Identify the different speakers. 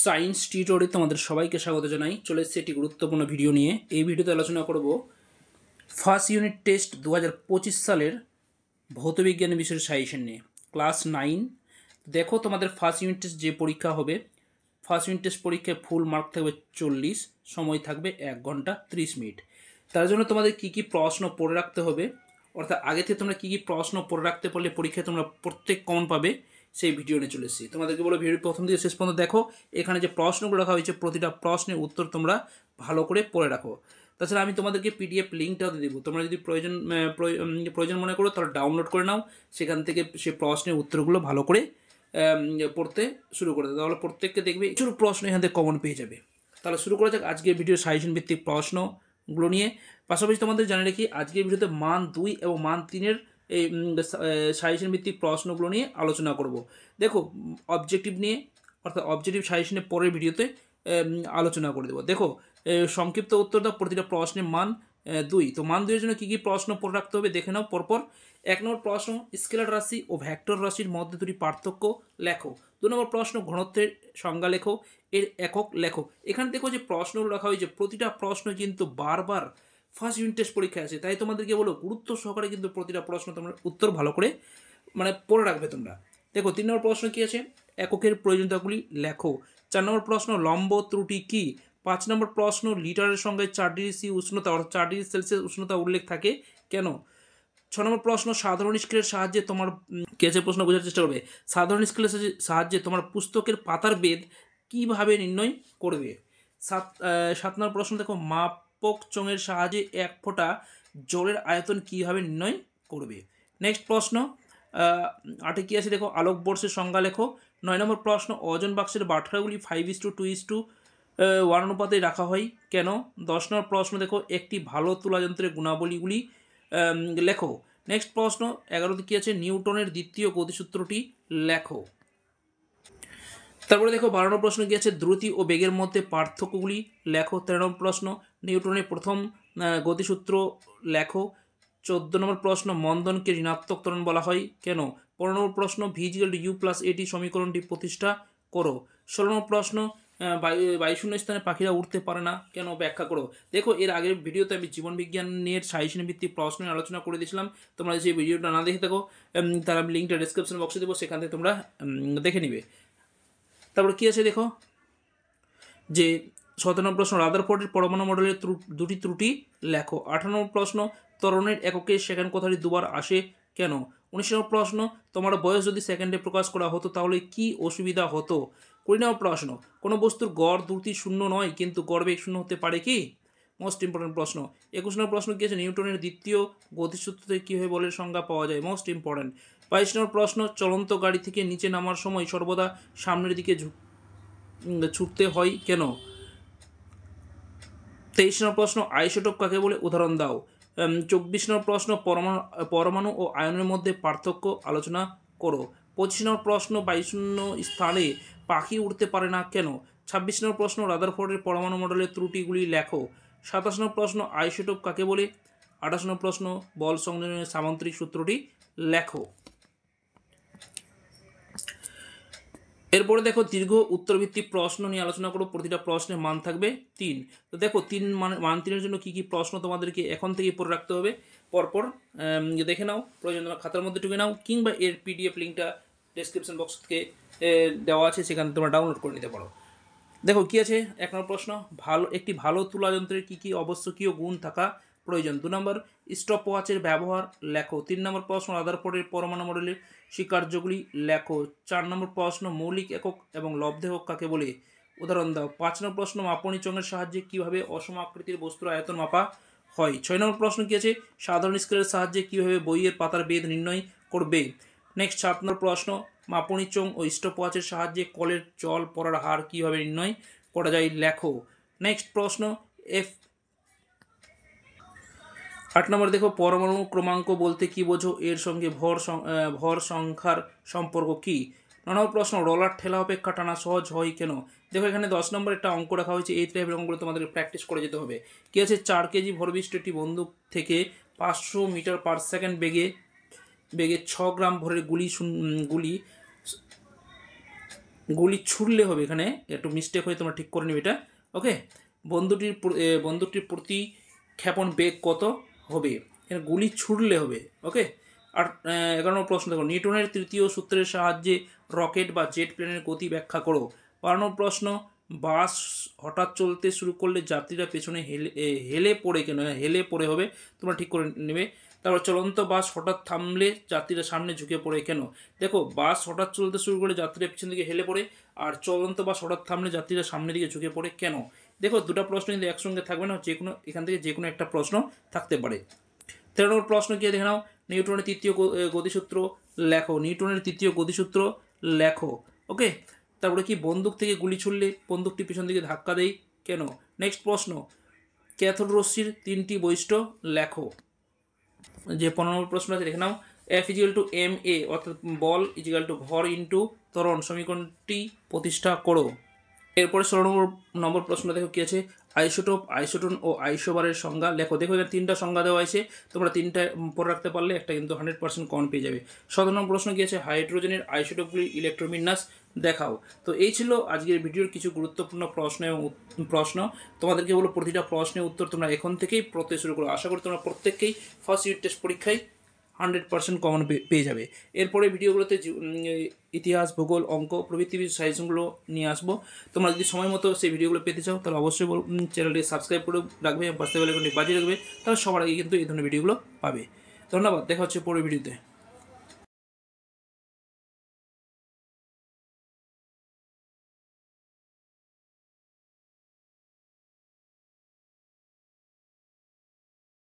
Speaker 1: Science টিউটোরিয়ালে তোমাদের সবাইকে স্বাগত জানাই। চলে এসেছি একটি গুরুত্বপূর্ণ ভিডিও নিয়ে। এই ভিডিওতে আলোচনা করব ফার্স্ট ইউনিট টেস্ট 2025 সালের ভৌতবিজ্ঞান বিষয়ের সাজেশন নিয়ে। ক্লাস 9 দেখো, তোমাদের ফার্স্ট ইউনিট টেস্ট যে পরীক্ষা হবে, ফার্স্ট ইউনিট টেস্ট পরীক্ষায় ফুল মার্ক থাকবে 40, সময় থাকবে 1 ঘন্টা 30 মিনিট। তার জন্য তোমাদের কি কি প্রশ্ন পড়ে রাখতে হবে, অর্থাৎ আগে থেকে তোমরা কি কি প্রশ্ন পড়ে রাখতে পারলে পরীক্ষায় তোমরা প্রত্যেক কমন পাবে, সেই ভিডিও নিয়ে চলে এসেছি। তোমাদেরকে বলো ভিডিও প্রথম থেকে শেষ পর্যন্ত দেখো। এখানে যে প্রশ্নগুলো রাখা হয়েছে প্রতিটা প্রশ্নের উত্তর তোমরা ভালো করে পড়ে রাখো। তাছাড়া আমি তোমাদেরকে পিডিএফ লিঙ্কটাও দিয়ে দেবো। তোমরা যদি প্রয়োজন মনে করো তাহলে ডাউনলোড করে নাও, সেখান থেকে সেই প্রশ্নের উত্তরগুলো ভালো করে পড়তে শুরু করে দেবে। তাহলে প্রত্যেককে দেখবে প্রচুর প্রশ্ন এখান থেকে কমন পেয়ে যাবে। তাহলে শুরু করা যাক আজকের ভিডিও সাজেশন ভিত্তিক প্রশ্নগুলো নিয়ে। পাশাপাশি তোমাদের জানিয়ে রাখি আজকের ভিডিওতে মান 2 এবং মান 3-এর এই সাজেশন ভিত্তিক প্রশ্নগুলো নিয়ে আলোচনা করব। দেখো অবজেক্টিভ নিয়ে, অর্থাৎ অবজেক্টিভ সাজেশনের পরের ভিডিওতে আলোচনা করে দেবো। দেখো সংক্ষিপ্ত উত্তর দাও প্রতিটা প্রশ্নের মান 2। তো মান 2-এর জন্য কী কী প্রশ্ন পড়ে রাখতে হবে দেখে নাও পরপর। 1 নম্বর প্রশ্ন, স্কেলার রাশি ও ভেক্টর রাশির মধ্যে দুটি পার্থক্য লেখো। 2 নম্বর প্রশ্ন, ঘনত্বের সংজ্ঞা লেখো, এর একক লেখো। এখানে দেখো যে প্রশ্নগুলো রাখা হয়েছে প্রতিটা প্রশ্ন কিন্তু বারবার ফার্স্ট ইউনিট টেস্ট পরীক্ষায় আছে, তাই তোমাদেরকে বলো গুরুত্ব সহকারে কিন্তু প্রতিটা প্রশ্ন তোমরা উত্তর ভালো করে পড়ে রাখবে তোমরা। দেখো 3 নম্বর প্রশ্ন কী আছে, এককের প্রয়োজনীয়তাগুলি লেখো। 4 নম্বর প্রশ্ন, লম্ব ত্রুটি কী। 5 নম্বর প্রশ্ন, লিটারের সঙ্গে 4 ডিগ্রি সি উষ্ণতা অর্থাৎ 4 ডিগ্রি সেলসিয়াস উষ্ণতা উল্লেখ থাকে কেন। 6 নম্বর প্রশ্ন, সাধারণ স্কেলের সাহায্যে তোমার কেসের প্রশ্ন বোঝার চেষ্টা করবে। সাধারণ স্কেলের সাহায্যে তোমার পুস্তকের পাতার বেদ কীভাবে নির্ণয় করবে। 7 নম্বর প্রশ্ন, দেখো মাপক চোঙের সাহায্যে 1 ফোঁটা জলের আয়তন কীভাবে নির্ণয় করবে। নেক্সট প্রশ্ন 8-এ কী আছে দেখো, আলোকবর্ষের সংজ্ঞা লেখো। 9 নম্বর প্রশ্ন, ওজন বাক্সের বাটখারাগুলি 5:2:1 অনুপাতে রাখা হয় কেন। 10 নম্বর প্রশ্ন দেখো, একটি ভালো তুলা যন্ত্রের গুণাবলীগুলি লেখো। নেক্সট প্রশ্ন 11-তে কী আছে, নিউটনের দ্বিতীয় গতিসূত্রটি লেখো। তারপরে দেখো 12 নম্বর প্রশ্ন কী আছে, দ্রুতি ও বেগের মধ্যে পার্থক্যগুলি লেখো। 13 নম্বর প্রশ্ন, নিউটনের প্রথম গতিসূত্র লেখো। 14 নম্বর প্রশ্ন, মন্দনকে ঋণাত্মক ত্বরণ বলা হয় কেন। 15 নম্বর প্রশ্ন, v=u+at সমীকরণটি প্রতিষ্ঠা করো। 16 নম্বর প্রশ্ন, বায়ুশূন্য স্থানে পাখিরা উঠতে পারে না কেন, ব্যাখ্যা করো। দেখো এর আগের ভিডিওতে আমি জীবনবিজ্ঞানের সাজেশন ভিত্তিক প্রশ্ন নিয়ে আলোচনা করে দিয়েছিলাম। তোমরা যে ভিডিওটা না দেখে থাকো তার আমি লিঙ্কটা ডেসক্রিপশন বক্সে দেবো, সেখান থেকে তোমরা দেখে নিবে। তারপরে কী আছে দেখো যে 17 নম্বর প্রশ্ন, রাদারফোর্ডের পরমাণু মডেলের দুটি ত্রুটি লেখো। 18 নম্বর প্রশ্ন, ত্বরণের এককে সেকেন্ড কথাটি দুবার আসে কেন। 19 নম্বর প্রশ্ন, তোমার বয়স যদি সেকেন্ডে প্রকাশ করা হতো তাহলে কি অসুবিধা হতো। 20 নম্বর প্রশ্ন, কোনো বস্তুর গড় দ্রুতি শূন্য নয় কিন্তু গড় বেগ শূন্য হতে পারে কি, মোস্ট ইম্পর্টেন্ট প্রশ্ন। 21 নম্বর প্রশ্ন কী আছে, নিউটনের দ্বিতীয় গতিসূত্র থেকে কীভাবে বলের সংজ্ঞা পাওয়া যায়, মোস্ট ইম্পর্টেন্ট। 22 নম্বর প্রশ্ন, চলন্ত গাড়ি থেকে নিচে নামার সময় সর্বদা সামনের দিকে ছুটতে হয় কেন। 23 নম্বর প্রশ্ন, আইসোটোপ কাকে বলে, উদাহরণ দাও। 24 নম্বর প্রশ্ন, পরমাণু ও আয়নের মধ্যে পার্থক্য আলোচনা করো। 25 নম্বর প্রশ্ন, বায়ুশূন্য স্থানে পাখি উঠতে পারে না কেন। 26 নম্বর প্রশ্ন, রাদারফোর্ডের পরমাণু মডেলের ত্রুটিগুলি লেখো। 27 নম্বর প্রশ্ন, আইসোটোপ কাকে বলে। 28 নম্বর প্রশ্ন, বল সংযোজনের সামান্তরিক সূত্রটি লেখো। এরপরে দেখো দীর্ঘ উত্তরভিত্তিক প্রশ্ন নিয়ে আলোচনা করব। প্রতিটা প্রশ্নের মান থাকবে 3। তো দেখো মান 3-এর জন্য কী কী প্রশ্ন তোমাদেরকে এখন থেকে পড়ে রাখতে হবে পরপর দেখে নাও, প্রয়োজন তোমার খাতার মধ্যে ঢুকে নাও, কিংবা এর পিডিএফ লিঙ্কটা ডেসক্রিপশন বক্স থেকে দেওয়া আছে, সেখানে তোমরা ডাউনলোড করে নিতে পারো। দেখো কী আছে, 1 নম্বর প্রশ্ন, একটি ভালো তুলা যন্ত্রের কী কী আবশ্যকীয় গুণ থাকা প্রয়োজন। 2 নম্বর, স্টপ ওয়াচের ব্যবহার লেখো। 3 নম্বর প্রশ্ন, রাদারফোর্ডের পরমাণু মডেলের স্বীকার্যগুলি লেখো। 4 নম্বর প্রশ্ন, মৌলিক একক এবং লব্ধ একক কাকে বলে, উদাহরণ দাও। 5 নম্বর প্রশ্ন, মাপনী চোঙের সাহায্যে কীভাবে অসম আকৃতির বস্তুর আয়তন মাপা হয়। 6 নম্বর প্রশ্ন কী আছে, সাধারণ স্কেলের সাহায্যে কীভাবে বইয়ের পাতার বেদ নির্ণয় করবে। নেক্সট 7 নম্বর প্রশ্ন, মাপনী চোঙ ও স্টপ ওয়াচের সাহায্যে কলের জল পড়ার হার কীভাবে নির্ণয় করা যায়, লেখো। নেক্সট প্রশ্ন 8 নম্বর দেখো, পরমাণু ক্রমাঙ্ক বলতে কী বোঝো, এর সঙ্গে ভর সংখ্যার সম্পর্ক কী। 9 নম্বর প্রশ্ন, রলার ঠেলা অপেক্ষা টানা সহজ হয় কেন। দেখো এখানে 10 নম্বর একটা অঙ্ক রাখা হয়েছে, এই টাইপের অঙ্কগুলো তোমাদের প্র্যাকটিস করে যেতে হবে। কী আছে, 4 কেজি ভরবিষ্ট একটি বন্দুক থেকে 500 মিটার পার সেকেন্ড বেগে 6 গ্রাম ভরের গুলি গুলি ছুড়লে হবে, এখানে একটু মিস্টেক হয়ে তোমরা ঠিক করে নেবে এটা। ওকে, বন্দুকটির প্রতিক্ষেপণ বেগ কত হবে, এখানে গুলি ছুড়লে হবে। ওকে, আর 11 নম্বর প্রশ্ন দেখো, নিউটনের তৃতীয় সূত্রের সাহায্যে রকেট বা জেট প্লেনের গতি ব্যাখ্যা করো। 12 নম্বর প্রশ্ন, বাস হঠাৎ চলতে শুরু করলে যাত্রীরা পেছনে হেলে পড়ে কেন, হেলে পড়ে হবে, তোমরা ঠিক করে নেবে। তারপর চলন্ত বাস হঠাৎ থামলে যাত্রীরা সামনে ঝুঁকে পড়ে কেন। দেখো, বাস হঠাৎ চলতে শুরু করে যাত্রীরা পিছন দিকে হেলে পড়ে, আর চলন্ত বাস হঠাৎ থামলে যাত্রীরা সামনের দিকে ঝুঁকে পড়ে কেন। দেখো, দুটো প্রশ্ন কিন্তু একসঙ্গে থাকবে না, যে কোনো এখান থেকে যে কোনো একটা প্রশ্ন থাকতে পারে। 13 নম্বর প্রশ্ন কি দেখে নাও, নিউটনের তৃতীয় গতিসূত্র লেখো। নিউটনের তৃতীয় গতিসূত্র লেখো। ওকে, তারপরে কি, বন্দুক থেকে গুলি ছুড়লে বন্দুকটি পিছন দিকে ধাক্কা দেয় কেন। নেক্সট প্রশ্ন, ক্যাথোড রশ্মির 3টি বৈশিষ্ট্য লেখো। যে 15 নম্বর প্রশ্ন আছে দেখে নাও, F = ma, অর্থাৎ বল = ভর ইন্টু ত্বরণ সমীকরণটি প্রতিষ্ঠা করো। এরপরে 16 নম্বর প্রশ্ন দেখো কি আছে, আইসোটোপ, আইসোটোন ও আইসোবারের সংজ্ঞা লেখো। দেখো, এখানে 3টা সংজ্ঞা দেওয়া আছে, তোমরা 3টা পড়ে রাখতে পারলে একটা কিন্তু 100% কমন পেয়ে যাবে। 17 নম্বর প্রশ্ন কি আছে, হাইড্রোজেনের আইসোটোপগুলির ইলেকট্রোবিন্যাস দেখাও। তো এই ছিল আজকের ভিডিওর কিছু গুরুত্বপূর্ণ প্রশ্ন এবং প্রশ্ন। তোমাদেরকে বলো, প্রতিটা প্রশ্নের উত্তর তোমরা এখন থেকেই পড়তে শুরু করো। আশা করি তোমরা প্রত্যেককেই ফার্স্ট ইউনিট টেস্ট পরীক্ষায় 100% কমন পেয়ে যাবে। এরপরে ভিডিওগুলোতে ইতিহাস, ভূগোল, অঙ্ক প্রভৃতি সাজেশনগুলো নিয়ে আসবো। তোমরা যদি সময় মতো সেই ভিডিওগুলো পেতে চাও তাহলে অবশ্যই চ্যানেলটি সাবস্ক্রাইব করে রাখবে এবং পাশে বেল আইকনটি বাজিয়ে রাখবে, তাহলে সবার আগে কিন্তু এই ধরনের ভিডিওগুলো পাবে। ধন্যবাদ, দেখা হচ্ছে পরের ভিডিওতে।